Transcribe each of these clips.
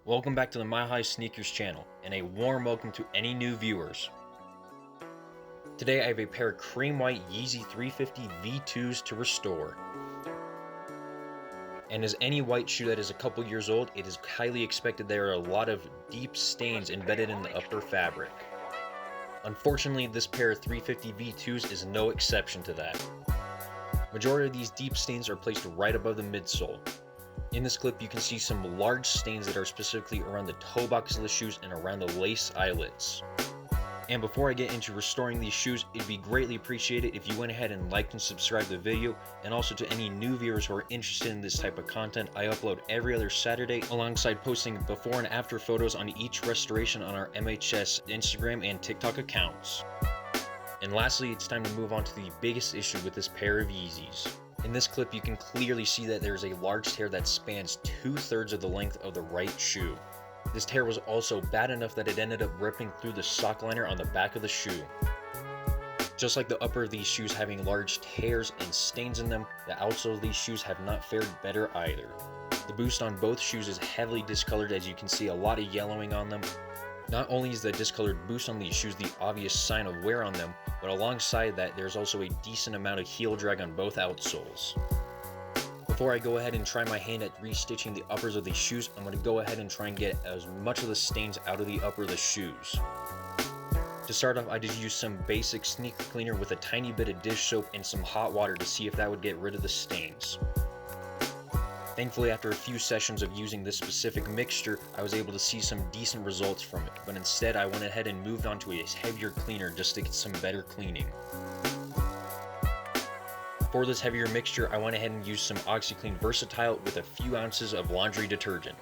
Welcome back to the My High Sneakers channel, and a warm welcome to any new viewers. Today I have a pair of cream white Yeezy 350 V2s to restore. And as any white shoe that is a couple years old, it is highly expected there are a lot of deep stains embedded in the upper fabric. Unfortunately, this pair of 350 V2s is no exception to that. Majority of these deep stains are placed right above the midsole. In this clip, you can see some large stains that are specifically around the toe box of the shoes and around the lace eyelets. And before I get into restoring these shoes, it'd be greatly appreciated if you went ahead and liked and subscribed to the video, and also to any new viewers who are interested in this type of content. I upload every other Saturday alongside posting before and after photos on each restoration on our MHS Instagram and TikTok accounts. And lastly, it's time to move on to the biggest issue with this pair of Yeezys. In this clip, you can clearly see that there's a large tear that spans 2/3 of the length of the right shoe. This tear was also bad enough that it ended up ripping through the sock liner on the back of the shoe. Just like the upper of these shoes having large tears and stains in them, the outsole of these shoes have not fared better either. The boost on both shoes is heavily discolored, as you can see a lot of yellowing on them. Not only is the discolored boost on these shoes the obvious sign of wear on them, but alongside that there's also a decent amount of heel drag on both outsoles. Before I go ahead and try my hand at restitching the uppers of these shoes, I'm going to go ahead and try and get as much of the stains out of the upper of the shoes. To start off, I just used some basic sneaker cleaner with a tiny bit of dish soap and some hot water to see if that would get rid of the stains. Thankfully, after a few sessions of using this specific mixture, I was able to see some decent results from it, but instead I went ahead and moved on to a heavier cleaner just to get some better cleaning. For this heavier mixture, I went ahead and used some OxiClean Versatile with a few ounces of laundry detergent.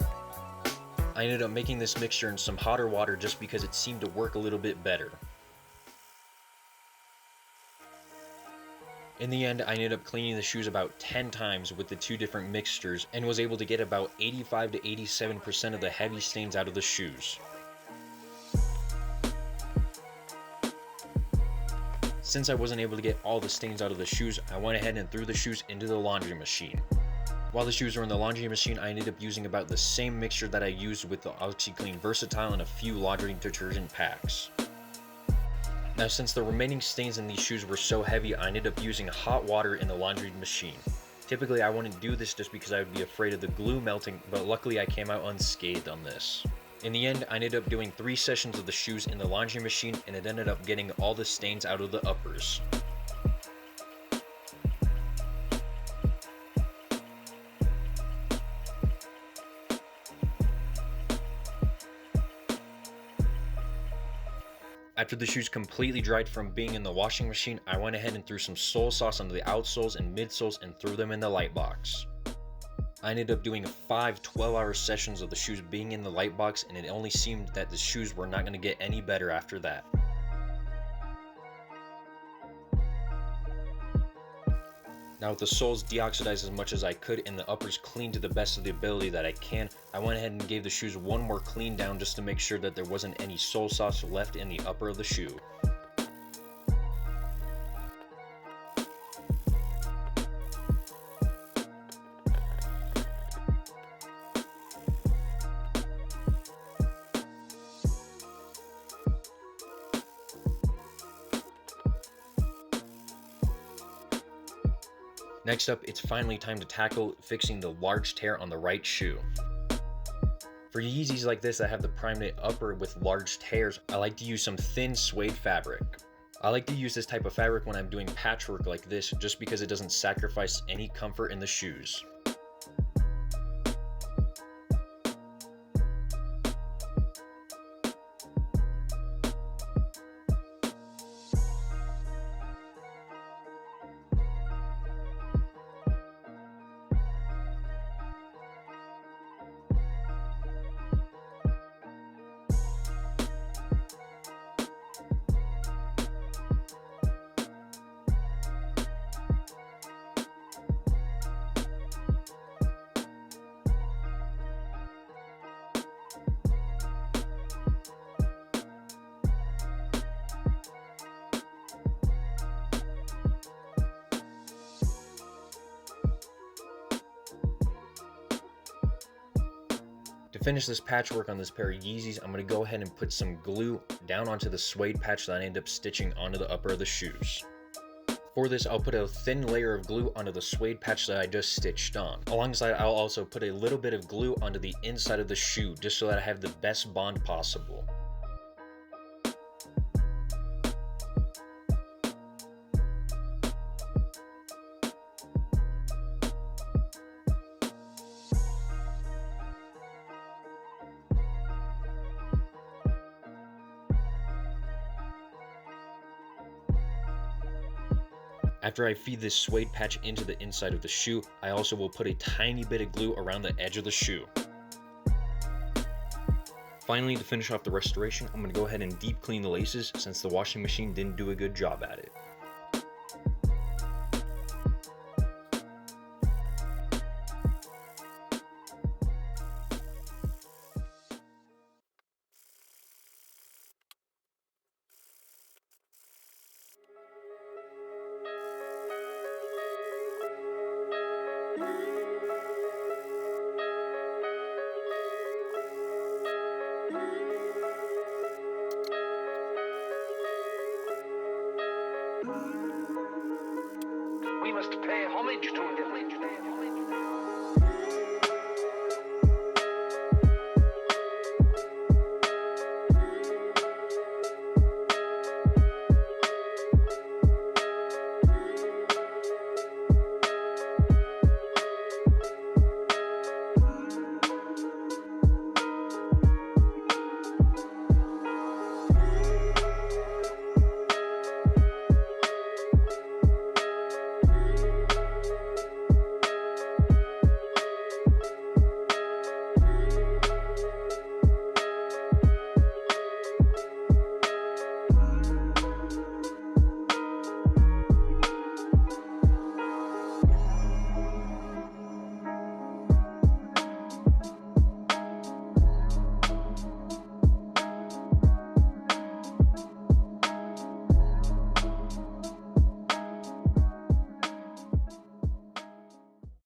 I ended up making this mixture in some hotter water just because it seemed to work a little bit better. In the end, I ended up cleaning the shoes about 10 times with the two different mixtures and was able to get about 85 to 87% of the heavy stains out of the shoes. Since I wasn't able to get all the stains out of the shoes, I went ahead and threw the shoes into the laundry machine. While the shoes were in the laundry machine, I ended up using about the same mixture that I used with the OxiClean Versatile and a few laundry detergent packs. Now, since the remaining stains in these shoes were so heavy, I ended up using hot water in the laundry machine. Typically, I wouldn't do this just because I would be afraid of the glue melting, but luckily I came out unscathed on this. In the end, I ended up doing 3 sessions of the shoes in the laundry machine, and it ended up getting all the stains out of the uppers. After the shoes completely dried from being in the washing machine, I went ahead and threw some sole sauce onto the outsoles and midsoles and threw them in the light box. I ended up doing 5 12-hour sessions of the shoes being in the light box, and it only seemed that the shoes were not going to get any better after that. Now, with the soles deoxidized as much as I could and the uppers cleaned to the best of the ability that I can, I went ahead and gave the shoes one more clean down just to make sure that there wasn't any sole sauce left in the upper of the shoe. Next up, it's finally time to tackle fixing the large tear on the right shoe. For Yeezys like this that have the prime knit upper with large tears, I like to use some thin suede fabric. I like to use this type of fabric when I'm doing patchwork like this just because it doesn't sacrifice any comfort in the shoes. To finish this patchwork on this pair of Yeezys, I'm going to go ahead and put some glue down onto the suede patch that I end up stitching onto the upper of the shoes. For this, I'll put a thin layer of glue onto the suede patch that I just stitched on. Alongside, I'll also put a little bit of glue onto the inside of the shoe, just so that I have the best bond possible. After I feed this suede patch into the inside of the shoe, I also will put a tiny bit of glue around the edge of the shoe. Finally, to finish off the restoration, I'm going to go ahead and deep clean the laces since the washing machine didn't do a good job at it.